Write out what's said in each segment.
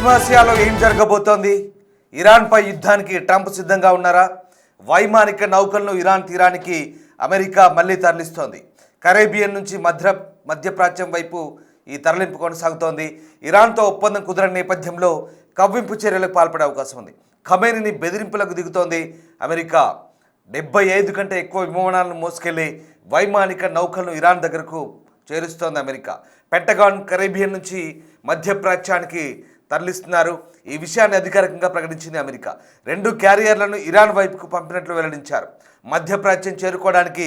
పశ్చిమాసియాలో ఏం జరగబోతోంది? ఇరాన్పై యుద్ధానికి ట్రంప్ సిద్ధంగా ఉన్నారా? వైమానిక నౌకలను ఇరాన్ తీరానికి అమెరికా మళ్లీ తరలిస్తోంది. కరేబియన్ నుంచి మధ్యప్రాచ్యం వైపు ఈ తరలింపు కొనసాగుతోంది. ఇరాన్తో ఒప్పందం కుదరని నేపథ్యంలో కవ్వింపు చర్యలకు పాల్పడే అవకాశం ఉంది. ఖమేనీని బెదిరింపులకు దిగుతోంది అమెరికా. 75 కంటే ఎక్కువ విమానాలను మోసుకెళ్లి వైమానిక నౌకలను ఇరాన్ దగ్గరకు చేరుస్తోంది అమెరికా. పెంటగాన్ కరేబియన్ నుంచి మధ్యప్రాచ్యానికి తరలిస్తున్నారు. ఈ విషయాన్ని అధికారికంగా ప్రకటించింది అమెరికా. 2 క్యారియర్లను ఇరాన్ వైపుకు పంపినట్లు వెల్లడించారు. మధ్యప్రాచ్యం చేరుకోవడానికి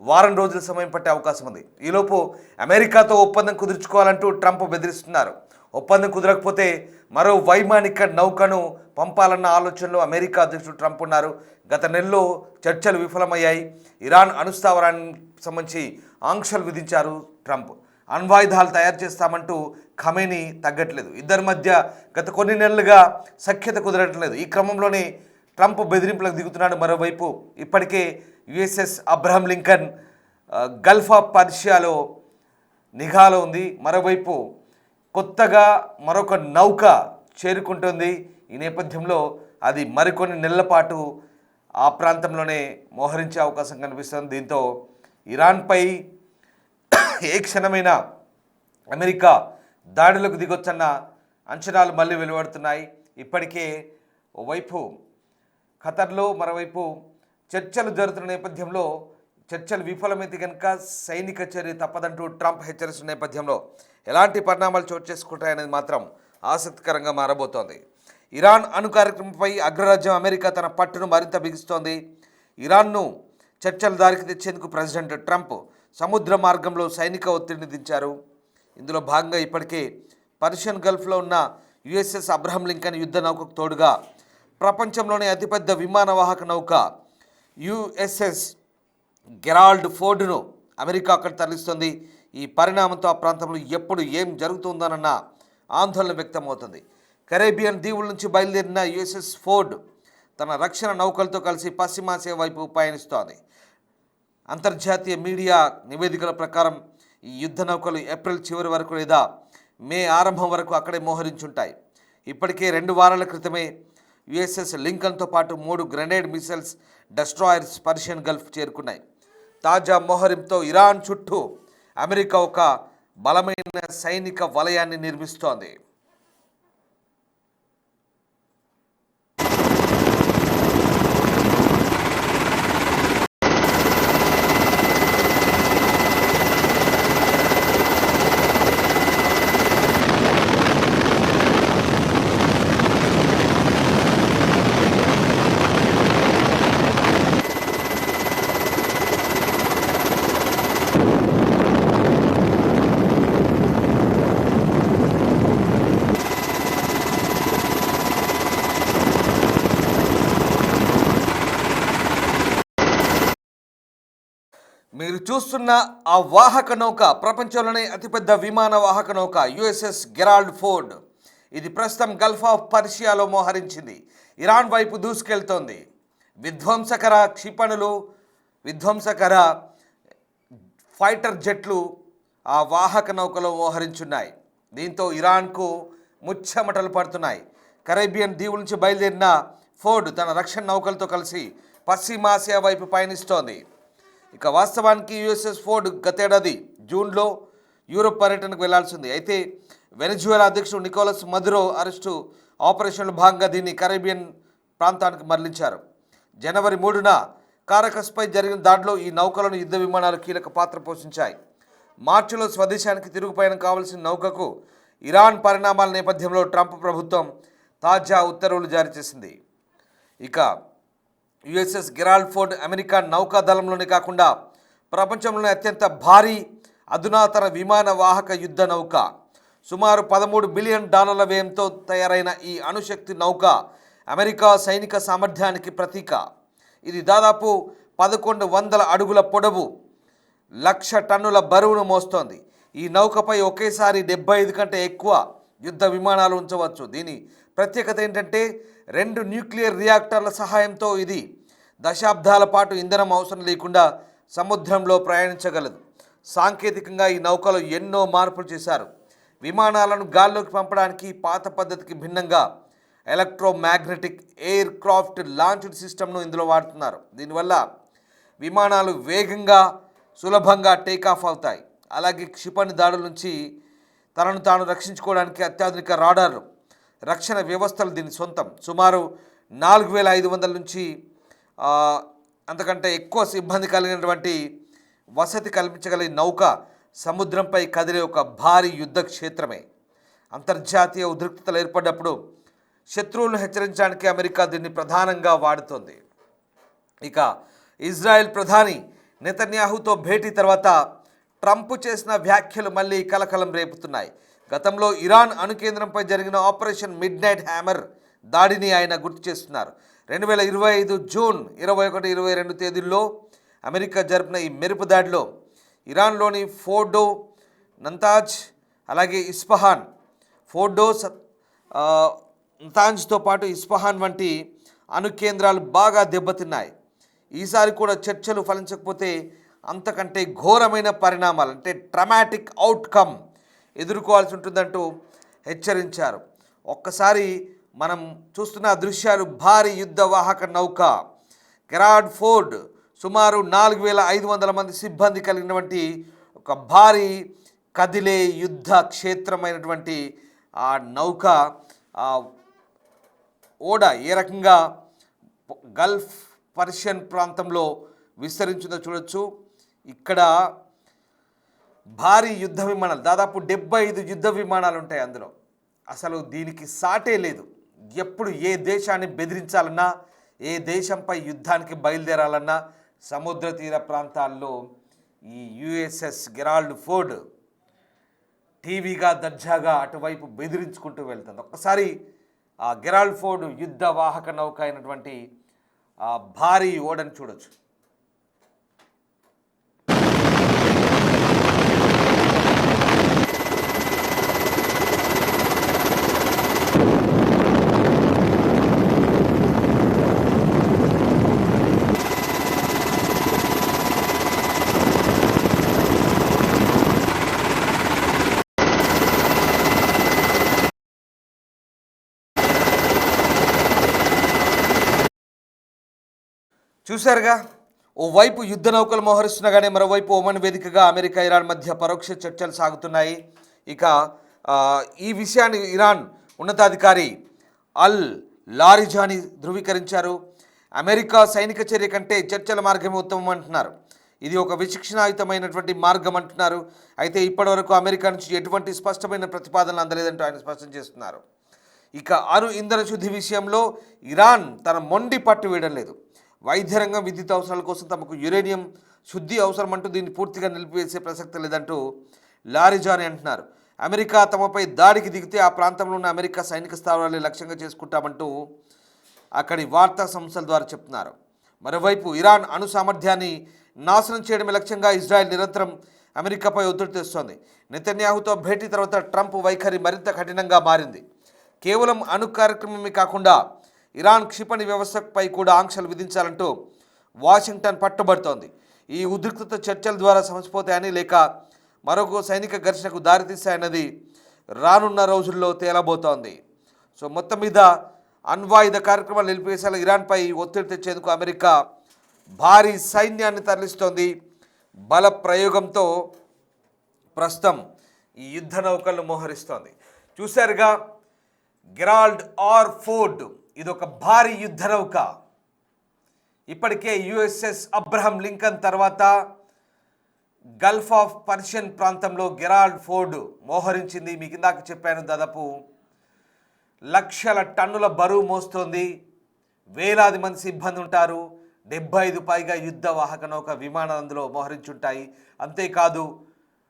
వారం రోజుల సమయం పట్టే అవకాశం ఉంది. ఈలోపు అమెరికాతో ఒప్పందం కుదుర్చుకోవాలంటూ ట్రంప్ బెదిరిస్తున్నారు. ఒప్పందం కుదరకపోతే మరో వైమానిక నౌకను పంపాలన్న ఆలోచనలో అమెరికా అధ్యక్షుడు ట్రంప్ ఉన్నారు. గత నెలలో చర్చలు విఫలమయ్యాయి. ఇరాన్ అణుస్థావరానికి సంబంధించి ఆంక్షలు విధించారు ట్రంప్. అణ్వాయుధాలు తయారు చేస్తామంటూ ఖమేనీ తగ్గట్లేదు. ఇద్దరి మధ్య గత కొన్ని నెలలుగా సఖ్యత కుదరట్లేదు. ఈ క్రమంలోనే ట్రంప్ బెదిరింపులకు దిగుతున్నాడు. మరోవైపు ఇప్పటికే USS Abraham Lincoln Gulf of పర్షియాలో నిఘాలో ఉంది. మరోవైపు కొత్తగా మరొక నౌక చేరుకుంటుంది. ఈ నేపథ్యంలో అది మరికొన్ని నెలల పాటు ఆ ప్రాంతంలోనే మోహరించే అవకాశం కనిపిస్తుంది. దీంతో ఇరాన్పై ఏ క్షణమైనా అమెరికా దాడులకు దిగొచ్చన్న అంచనాలు మళ్ళీ వెలువడుతున్నాయి. ఇప్పటికే ఓవైపు ఖతర్లో, మరోవైపు చర్చలు జరుగుతున్న నేపథ్యంలో చర్చలు విఫలమైతే కనుక సైనిక చర్య తప్పదంటూ ట్రంప్ హెచ్చరిస్తున్న నేపథ్యంలో ఎలాంటి పరిణామాలు చోటు చేసుకుంటాయనేది మాత్రం ఆసక్తికరంగా మారబోతోంది. ఇరాన్ అణు కార్యక్రమంపై అగ్రరాజ్యం అమెరికా తన పట్టును మరింత బిగిస్తోంది. ఇరాన్ను చర్చల దారికి తెచ్చేందుకు ప్రెసిడెంట్ ట్రంప్ సముద్ర మార్గంలో సైనిక ఒత్తిడిని దించారు. ఇందులో భాగంగా ఇప్పటికే పర్షియన్ గల్ఫ్లో ఉన్న యుఎస్ఎస్ అబ్రహం లింకన్ యుద్ధ నౌకకు తోడుగా ప్రపంచంలోనే అతిపెద్ద విమానవాహక నౌక యుఎస్ఎస్ గెరాల్డ్ ఫోర్డ్ను అమెరికా అక్కడ తరలిస్తుంది. ఈ పరిణామంతో ఆ ప్రాంతంలో ఎప్పుడు ఏం జరుగుతుందోనన్న ఆందోళన వ్యక్తమవుతుంది. కరేబియన్ దీవుల నుంచి బయలుదేరిన యుఎస్ఎస్ ఫోర్డ్ తన రక్షణ నౌకలతో కలిసి పశ్చిమాసియా వైపు పయనిస్తోంది. అంతర్జాతీయ మీడియా నివేదికల ప్రకారం ఈ యుద్ధ నౌకలు ఏప్రిల్ చివరి వరకు లేదా మే ఆరంభం వరకు అక్కడే మోహరించుంటాయి. ఇప్పటికే 2 వారాల క్రితమే యుఎస్ఎస్ లింకన్తో పాటు 3 grenade missiles destroyers Persian Gulf చేరుకున్నాయి. తాజా మోహరింతో ఇరాన్ చుట్టూ అమెరికా ఒక బలమైన సైనిక వలయాన్ని నిర్మిస్తోంది. మీరు చూస్తున్న ఆ వాహక నౌక ప్రపంచంలోనే అతిపెద్ద విమాన వాహక నౌక యుఎస్ఎస్ గెరాల్డ్ ఫోర్డ్. ఇది ప్రస్తుతం గల్ఫ్ ఆఫ్ పర్షియాలో మోహరించింది. ఇరాన్ వైపు దూసుకెళ్తోంది. విధ్వంసకర క్షిపణులు, విధ్వంసకర ఫైటర్ జెట్లు ఆ వాహక నౌకలో మోహరించున్నాయి. దీంతో ఇరాన్కు ముచ్చెమటలు పడుతున్నాయి. కరేబియన్ దీవుల నుంచి బయలుదేరిన ఫోర్డ్ తన రక్షణ నౌకలతో కలిసి పశ్చిమాసియా వైపు పయనిస్తోంది. ఇక వాస్తవానికి యుఎస్ఎస్ ఫోర్డ్ గతేడాది జూన్లో యూరోప్ పర్యటనకు వెళ్లాల్సింది. అయితే వెనిజువేలా అధ్యక్షుడు నికోలస్ మదురో అరెస్టు ఆపరేషన్లో భాగంగా దీన్ని కరేబియన్ ప్రాంతానికి మరలించారు. జనవరి 3న కారకస్పై జరిగిన దాడిలో ఈ నౌకలను యుద్ధ విమానాలు కీలక పాత్ర పోషించాయి. మార్చిలో స్వదేశానికి తిరుగు పయనం కావాల్సిన నౌకకు ఇరాన్ పరిణామాల నేపథ్యంలో ట్రంప్ ప్రభుత్వం తాజా ఉత్తర్వులు జారీ చేసింది. ఇక యుఎస్ఎస్ గెరాల్డ్ ఫోర్డ్ అమెరికా నౌకాదళంలోనే కాకుండా ప్రపంచంలోనే అత్యంత భారీ అధునాతన విమాన వాహక యుద్ధ నౌక. సుమారు $13 బిలియన్ వ్యయంతో తయారైన ఈ అణుశక్తి నౌక అమెరికా సైనిక సామర్థ్యానికి ప్రతీక. ఇది దాదాపు 1100 అడుగుల పొడవు, 1,00,000 టన్నుల బరువును మోస్తోంది. ఈ నౌకపై ఒకేసారి 75 కంటే ఎక్కువ యుద్ధ విమానాలు ఉంచవచ్చు. దీని ప్రత్యేకత ఏంటంటే 2 న్యూక్లియర్ రియాక్టర్ల సహాయంతో ఇది దశాబ్దాల పాటు ఇంధనం అవసరం లేకుండా సముద్రంలో ప్రయాణించగలదు. సాంకేతికంగా ఈ నౌకలో ఎన్నో మార్పులు చేశారు. విమానాలను గాల్లోకి పంపడానికి పాత పద్ధతికి భిన్నంగా ఎలక్ట్రోమాగ్నెటిక్ ఎయిర్ క్రాఫ్ట్ లాంచ్డ్ సిస్టమ్ను ఇందులో వాడుతున్నారు. దీనివల్ల విమానాలు వేగంగా సులభంగా టేకాఫ్ అవుతాయి. అలాగే క్షిపణి దాడుల నుంచి తనను తాను రక్షించుకోవడానికి అత్యాధునిక రాడార్లు రక్షణ వ్యవస్థలు దీని సొంతం. సుమారు 4500 నుంచి అంతకంటే ఎక్కువ సిబ్బంది కలిగినటువంటి వసతి కల్పించగలిగిన నౌక సముద్రంపై కదిలే ఒక భారీ యుద్ధ క్షేత్రమే. అంతర్జాతీయ ఉద్రిక్తతలు ఏర్పడినప్పుడు శత్రువులను హెచ్చరించడానికి అమెరికా దీన్ని ప్రధానంగా వాడుతోంది. ఇక ఇజ్రాయెల్ ప్రధాని నెతన్యాహుతో భేటీ తర్వాత ట్రంప్ చేసిన వ్యాఖ్యలు మళ్ళీ కలకలం రేపుతున్నాయి. గతంలో ఇరాన్ అణుకేంద్రంపై జరిగిన ఆపరేషన్ మిడ్ నైట్ హ్యామర్ దాడిని ఆయన గుర్తు చేస్తున్నారు. 2025 జూన్ 21, 22 తేదీల్లో అమెరికా జరిపిన ఈ మెరుపు దాడిలో ఇరాన్లోని ఫోర్డో, నంతాజ్, అలాగే ఇస్ఫహాన్, ఫోర్డో, నంతాజ్తో పాటు ఇస్ఫహాన్ వంటి అణు కేంద్రాలు బాగా దెబ్బతిన్నాయి. ఈసారి కూడా చర్చలు ఫలించకపోతే అంతకంటే ఘోరమైన పరిణామాలు అంటే ట్రమాటిక్ అవుట్కమ్ ఎదుర్కోవాల్సి ఉంటుందంటూ హెచ్చరించారు. ఒక్కసారి మనం చూస్తున్న దృశ్యాలు భారీ యుద్ధ వాహక నౌక గెరార్డ్ ఫోర్డ్ సుమారు 4500 మంది సిబ్బంది కలిగినటువంటి ఒక భారీ కదిలే యుద్ధ క్షేత్రమైనటువంటి ఆ నౌక ఓడ ఏ రకంగా గల్ఫ్ పర్షియన్ ప్రాంతంలో విస్తరించిందో చూడొచ్చు. ఇక్కడ భారీ యుద్ధ విమానాలు దాదాపు 75 యుద్ధ విమానాలు ఉంటాయి అందులో. అసలు దీనికి సాటే లేదు. ఎప్పుడు ఏ దేశాన్ని బెదిరించాలన్నా, ఏ దేశంపై యుద్ధానికి బయలుదేరాలన్నా సముద్ర తీర ప్రాంతాల్లో ఈ యుఎస్ఎస్ గెరాల్డ్ ఫోర్డ్ టీవీగా దర్జాగా అటువైపు బెదిరించుకుంటూ వెళ్తుంది. ఒక్కసారి ఆ గెరాల్డ్ ఫోర్డ్ యుద్ధ వాహక నౌక అయినటువంటి ఆ భారీ ఓడని చూడొచ్చు. చూశారుగా, ఓవైపు యుద్ధ నౌకలు మోహరిస్తుండగానే మరోవైపు ఒమన్ వేదికగా అమెరికా ఇరాన్ మధ్య పరోక్ష చర్చలు సాగుతున్నాయి. ఇక ఈ విషయాన్ని ఇరాన్ ఉన్నతాధికారి అల్ లారిజాని ధృవీకరించారు. అమెరికా సైనిక చర్య కంటే చర్చల మార్గమే ఉత్తమం అంటున్నారు. ఇది ఒక విచక్షణాయుతమైనటువంటి మార్గం అంటున్నారు. అయితే ఇప్పటివరకు అమెరికా నుంచి ఎటువంటి స్పష్టమైన ప్రతిపాదనలు అందలేదంటూ ఆయన స్పష్టం చేస్తున్నారు. ఇక అణు ఇంధన శుద్ధి విషయంలో ఇరాన్ తన మొండి పట్టు వేయడం లేదు. వైద్య రంగం, విద్యుత్ అవసరాల కోసం తమకు యురేనియం శుద్ధి అవసరం అంటూ దీన్ని పూర్తిగా నిలిపివేసే ప్రసక్తి లేదంటూ లారిజాని అంటున్నారు. అమెరికా తమపై దాడికి దిగితే ఆ ప్రాంతంలో ఉన్న అమెరికా సైనిక స్థావరాలు లక్ష్యంగా చేసుకుంటామంటూ అక్కడి వార్తా సంస్థల ద్వారా చెప్తున్నారు. మరోవైపు ఇరాన్ అణు సామర్థ్యాన్ని నాశనం చేయడమే లక్ష్యంగా ఇజ్రాయెల్ నిరంతరం అమెరికాపై ఒత్తిడి తెస్తోంది. నెతన్యాహుతో భేటీ తర్వాత ట్రంప్ వైఖరి మరింత కఠినంగా మారింది. కేవలం అణు కార్యక్రమమే కాకుండా ఇరాన్ క్షిపణి వ్యవస్థపై కూడా ఆంక్షలు విధించాలంటూ వాషింగ్టన్ పట్టుబడుతోంది. ఈ ఉద్రిక్తత చర్చల ద్వారా సమసిపోతాయని లేక మరొక సైనిక ఘర్షణకు దారితీస్తాయన్నది రానున్న రోజుల్లో తేలబోతోంది. సో మొత్తం మీద అణ్వాయుధ కార్యక్రమాలు నిలిపివేసేలా ఇరాన్పై ఒత్తిడి తెచ్చేందుకు అమెరికా భారీ సైన్యాన్ని తరలిస్తోంది. బల ప్రయోగంతో ప్రస్తుతం ఈ యుద్ధ నౌకలను మోహరిస్తోంది. చూశారుగా, గెరాల్డ్ ఆర్ ఫోర్డ్ ఇదొక భారీ యుద్ధ నౌక. ఇప్పటికే యుఎస్ఎస్ అబ్రహం లింకన్ తర్వాత గల్ఫ్ ఆఫ్ పర్షియన్ ప్రాంతంలో గెరాల్డ్ ఫోర్డ్ మోహరించింది. మీకు ఇందాక చెప్పాను, దాదాపు 1,00,000 టన్నుల బరువు మోస్తోంది. వేలాది మంది సిబ్బంది ఉంటారు. 75 పైగా యుద్ధ వాహక నౌక విమానాలు అందులో మోహరించుంటాయి. అంతేకాదు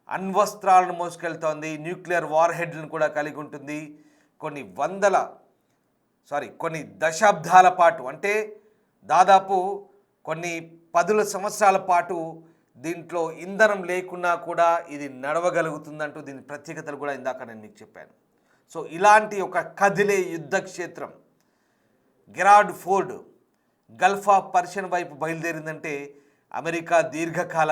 అణ్వస్త్రాలను మోసుకెళ్తోంది. న్యూక్లియర్ వార్ హెడ్లను కూడా కలిగి ఉంటుంది. కొన్ని దశాబ్దాల పాటు అంటే దాదాపు కొన్ని 10 సంవత్సరాల పాటు దీంట్లో ఇంధనం లేకున్నా కూడా ఇది నడవగలుగుతుందంటూ దీని ప్రత్యేకతలు కూడా ఇందాక నేను మీకు చెప్పాను. సో ఇలాంటి ఒక కదిలే యుద్ధ క్షేత్రం Gerard Ford Gulf of Persian వైపు బయలుదేరిందంటే అమెరికా దీర్ఘకాల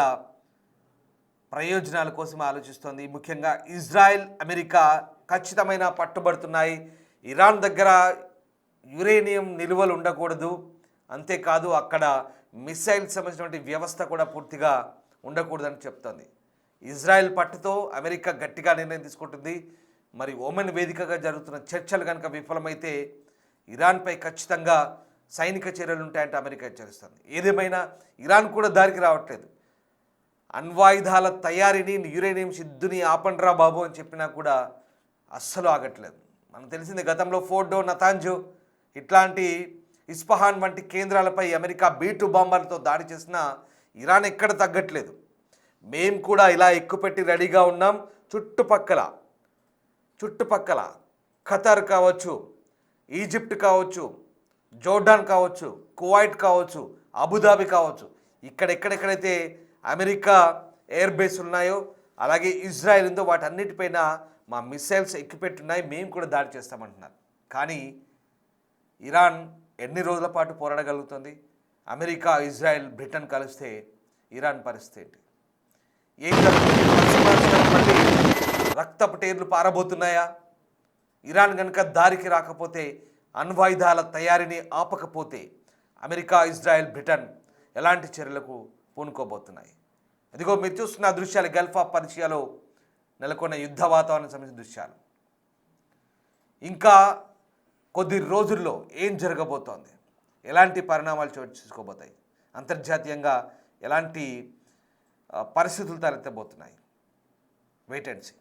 ప్రయోజనాల కోసం ఆలోచిస్తోంది. ముఖ్యంగా ఇజ్రాయెల్, అమెరికా ఖచ్చితమైన పట్టుబడుతున్నాయి. ఇరాన్ దగ్గర యురేనియం నిల్వలు ఉండకూడదు, అంతేకాదు అక్కడ మిసైల్ సంబంధించినటువంటి వ్యవస్థ కూడా పూర్తిగా ఉండకూడదని చెప్తోంది. ఇజ్రాయెల్ పట్టుతో అమెరికా గట్టిగా నిర్ణయం తీసుకుంటుంది. మరి ఒమన్ వేదికగా జరుగుతున్న చర్చలు కనుక విఫలమైతే ఇరాన్పై ఖచ్చితంగా సైనిక చర్యలు ఉంటాయంటే అమెరికా హెచ్చరిస్తుంది. ఏదేమైనా ఇరాన్ కూడా దారికి రావట్లేదు. అణ్వాయుధాల తయారీని, యురేనియం సిద్ధుని ఆపండ్రా బాబు అని చెప్పినా కూడా అస్సలు ఆగట్లేదు. మనకు తెలిసింది గతంలో ఫోర్డో, నతాంజు ఇట్లాంటి ఇస్ఫహాన్ వంటి కేంద్రాలపై అమెరికా B-2 బాంబర్లతో దాడి చేసినా ఇరాన్ ఎక్కడ తగ్గట్లేదు. మేము కూడా ఇలా ఎక్కుపెట్టి రెడీగా ఉన్నాం. చుట్టుపక్కల ఖతార్ కావచ్చు, ఈజిప్ట్ కావచ్చు, జోర్డాన్ కావచ్చు, కువైట్ కావచ్చు, అబుదాబి కావచ్చు, ఎక్కడెక్కడైతే అమెరికా ఎయిర్ బేస్ ఉన్నాయో, అలాగే ఇజ్రాయెల్ ఉందో వాటన్నిటిపైన మా మిసైల్స్ ఎక్కుపెట్టున్నాయి, మేము కూడా దాడి చేస్తామంటున్నారు. కానీ ఇరాన్ ఎన్ని రోజుల పాటు పోరాడగలుగుతుంది? అమెరికా, ఇజ్రాయెల్, బ్రిటన్ కలిస్తే ఇరాన్ పరిస్థితి ఏంటి? ఏం జరుగుతుంది? మళ్ళీ రక్తపు టేర్లు పారబోతున్నాయా? ఇరాన్ కనుక దారికి రాకపోతే, అణ్వాయుధాల తయారీని ఆపకపోతే అమెరికా, ఇజ్రాయెల్, బ్రిటన్ ఎలాంటి చర్యలకు పూనుకోబోతున్నాయి? ఇదిగో మీరు చూస్తున్న దృశ్యాలు గల్ఫ్ ఆఫ్ పర్షియాలో నెలకొన్న యుద్ధ వాతావరణం సంబంధించిన దృశ్యాలు. ఇంకా కొద్ది రోజుల్లో ఏం జరగబోతోంది? ఎలాంటి పరిణామాలు చోటు చేసుకోబోతాయి? అంతర్జాతీయంగా ఎలాంటి పరిస్థితులు తలెత్తబోతున్నాయి? Wait and see.